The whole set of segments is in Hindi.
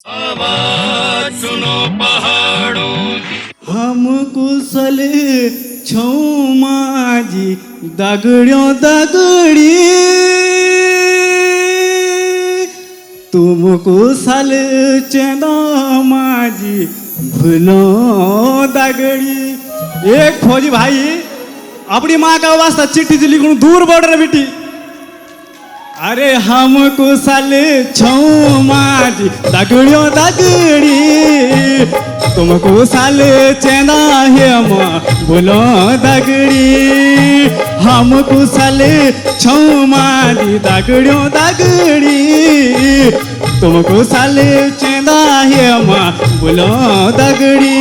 आवाज सुनो पहाड़ों की। हम कुशल छौ माझी दगड्यो दगडी तुम कुशल चेंदा माझी भूलो दगड़ी। एक फौजी भाई अपनी माँ का वास्ता चिट्ठी से लिखूं दूर बॉर्डर बेटी। अरे हम कुशल छौ माझी दगड़ियों दगड़ी तुम कुशल चेंदा है माँ बोलो दगड़ी। हम कुशल छौ माझी दगड़ियों दगड़ी तुम कुशल चेंदा है माँ बोलो दगड़ी।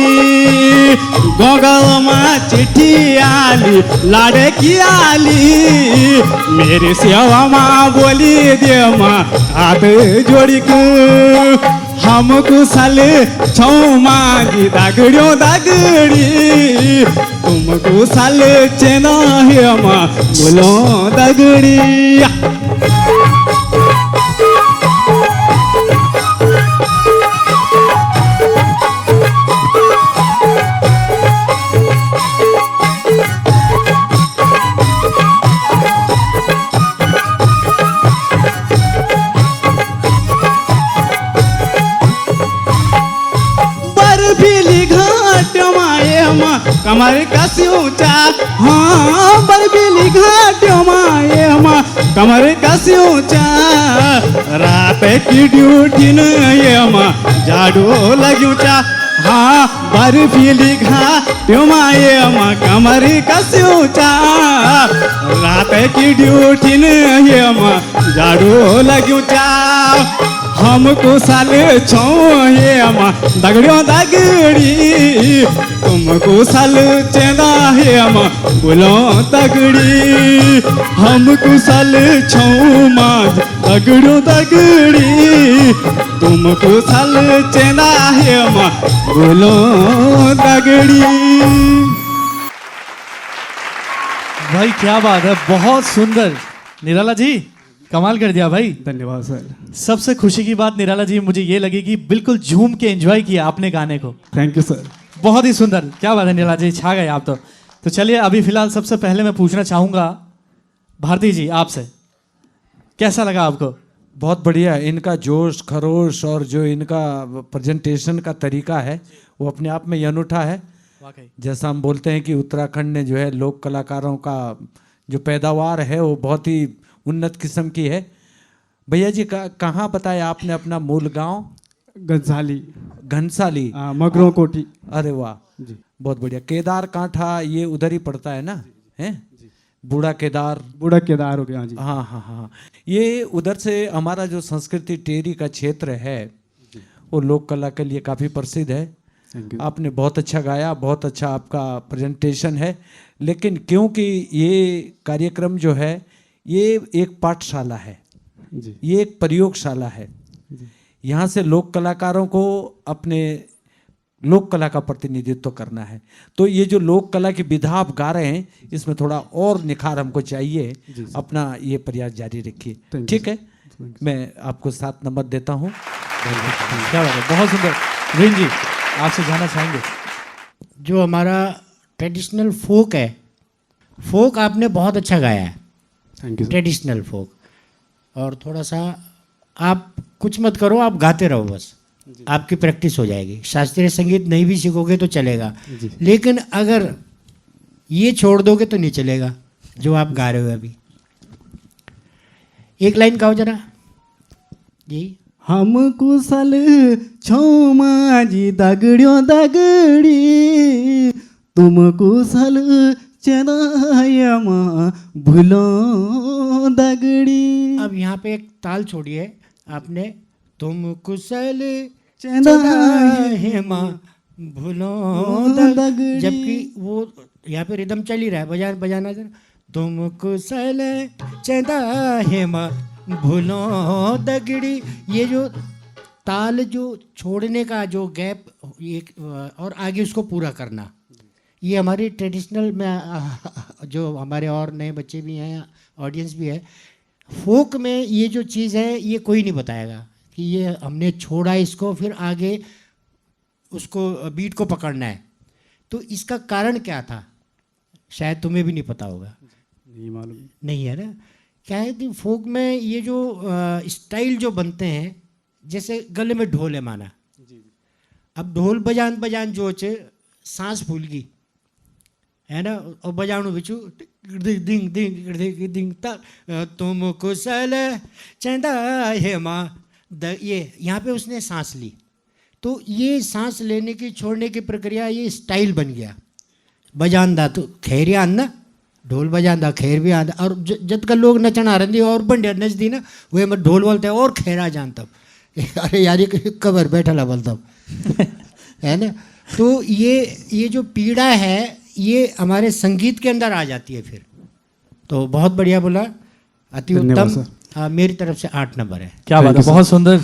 गोगल माँ चिट्ठी आली लाड़े की आली मेरी सेवा माँ बोली दे माँ हाथ जोड़ी को। हम कुशल छौ माझी दगड़ियों दगड़ी तुम कुशल चेना है माँ बोलो दगड़ी। कमर कसी ऊंचा हाँ बरबीली घाट माए माँ कमर कसी ऊंचा रात की ड्यूटी न ये माँ जाडू लगी ऊंचा हाँ बरबीली घाट माए माँ कमर कसी ऊंचा रात की ड्यूटी न ये माँ जाडू लगी ऊंचा। हम कुशल छौ ये माँ दगड़ियों दगड़ी तुम कुशल चेंदा है माँ बोलो दगड़ी। हम कुशल छौ माँ दगड़ियों दगड़ी तुम कुशल चेंदा है माँ बोलो दगड़ी। भाई क्या बात है, बहुत सुंदर निराला जी, कमाल कर दिया भाई। धन्यवाद सर। सबसे खुशी की बात निराला जी मुझे ये लगी कि बिल्कुल झूम के एंजॉय किया आपने गाने को। Thank you sir. बहुत ही सुंदर, क्या बात है निराला जी, छा गए आप तो चलिए अभी फिलहाल सबसे पहले मैं पूछना चाहूँगा भारती जी आपसे, कैसा लगा आपको? बहुत बढ़िया। इनका जोश खरोश और जो इनका प्रेजेंटेशन का तरीका है वो अपने आप में अनूठा है। वाकई जैसा हम बोलते हैं कि उत्तराखंड ने जो है लोक कलाकारों का जो पैदावार है वो बहुत ही उन्नत किस्म की है। भैया जी कहाँ बताया आपने अपना मूल गांव? घनसाली। घनसाली, मगरों कोठी। अरे वाह जी, बहुत बढ़िया। केदार कांठा ये उधर ही पड़ता है ना? हैं बूढ़ा केदार, बूढ़ा केदार हो गया जी। हाँ हाँ हाँ, ये उधर से हमारा जो संस्कृति टेरी का क्षेत्र है वो लोक कला के लिए काफ़ी प्रसिद्ध है। आपने बहुत अच्छा गाया, बहुत अच्छा आपका प्रेजेंटेशन है। लेकिन क्योंकि ये कार्यक्रम जो है ये एक पाठशाला है जी। ये एक प्रयोगशाला है। यहाँ से लोक कलाकारों को अपने लोक कला का प्रतिनिधित्व करना है। तो ये जो लोक कला की विधा आप गा रहे हैं इसमें थोड़ा और निखार हमको चाहिए। अपना ये प्रयास जारी रखिए, ठीक है? मैं आपको 7 नंबर देता हूँ। क्या बात है, बहुत सुंदर। वीन जी आपसे जानना चाहेंगे, जो हमारा ट्रेडिशनल फोक है, फोक आपने बहुत अच्छा गाया है। Thank you. ट्रेडिशनल फोक, और थोड़ा सा आप कुछ मत करो, आप गाते रहो बस, आपकी प्रैक्टिस हो जाएगी। शास्त्रीय संगीत नहीं भी सीखोगे तो चलेगा, लेकिन अगर ये छोड़ दोगे तो नहीं चलेगा जो आप गा रहे हो अभी। एक लाइन गाओ जरा जी। हम कुशल छौ माझी दगड़ियों दगड़ी तुम कुशल चेना माँ भूलो दगड़ी। अब यहाँ पे एक ताल छोड़िए आपने, तुम कुशल चेना है माँ भूलो दगड़ी। जबकि वो यहाँ पे रिदम चल ही रहा है, बजाना जरा। तुम कुशल चेदा है माँ भूलो दगड़ी। ये जो ताल जो छोड़ने का जो गैप, ये और आगे उसको पूरा करना, ये हमारी ट्रेडिशनल में जो हमारे और नए बच्चे भी हैं, ऑडियंस भी है, फोक में ये जो चीज़ है ये कोई नहीं बताएगा कि ये हमने छोड़ा इसको, फिर आगे उसको बीट को पकड़ना है। तो इसका कारण क्या था, शायद तुम्हें भी नहीं पता होगा। नहीं मालूम। नहीं है ना। क्या है कि फोक में ये जो स्टाइल जो बनते हैं, जैसे गले में ढोल है माना, अब ढोल बजान बजान जो चे सांस फूल गई है ना, और बजाणु बिचू दिंग दिंग दिंग दिंग तुम कुशल चंदा हे माँ ये यहाँ पे उसने सांस ली। तो ये सांस लेने की छोड़ने की प्रक्रिया, ये स्टाइल बन गया। बजांदा तो खैर आन ना, ढोल बजांदा खैर भी आंदा, और जब का लोग नचना रही और बंडिया नच दी ना, वे मैं ढोल बोलते और खैरा जान तब अरे यार ये कबर बैठा ला बोल तब है ना। तो ये जो पीड़ा है ये हमारे संगीत के अंदर आ जाती है फिर। तो बहुत बढ़िया बोला, अति उत्तम। मेरी तरफ से 8 नंबर है। क्या बात है, बहुत सुंदर।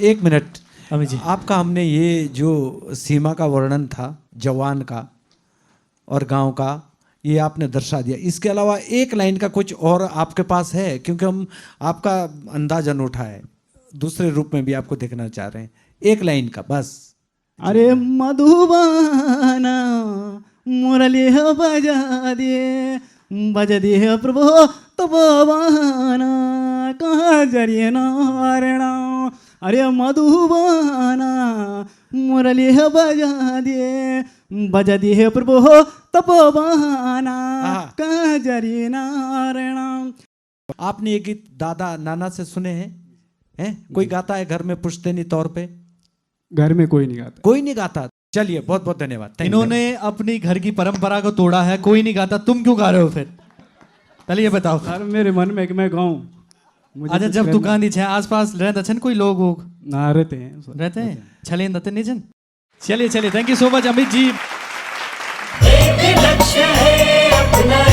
1 मिनट अमित जी, आपका हमने ये जो सीमा का वर्णन था, जवान का और गांव का, ये आपने दर्शा दिया। इसके अलावा एक लाइन का कुछ और आपके पास है, क्योंकि हम आपका अंदाज अनूठा है, दूसरे रूप में भी आपको देखना चाह रहे हैं। एक लाइन का बस। अरे मधुबाना मुरली बजा दे प्रभु तबवाना कहाँ जरिए नारायणा। अरे मधुबाना मुरली बजा दे प्रभु तपवाना कहाँ जरिए नारायणा। आपने ये गीत दादा नाना से सुने हैं? कोई गाता है घर में पुश्तैनी तौर पे? घर में कोई नहीं गाता। कोई नहीं गाता। चलिए बहुत बहुत धन्यवाद। Thank you। इन्होंने अपनी घर की परंपरा को तोड़ा है। कोई नहीं गाता, तुम क्यों गा रहे हो फिर? पहले ये बताओ। सर मेरे मन में कि मैं गाऊं। अच्छा, जब दुकान दी छे आसपास रहता छन कोई लोग हो? ना रहते हैं सर। रहते हैं, छलें दते नहीं जन। चलिए चलिए, thank you so much Amit ji. एक लक्ष्य है अपना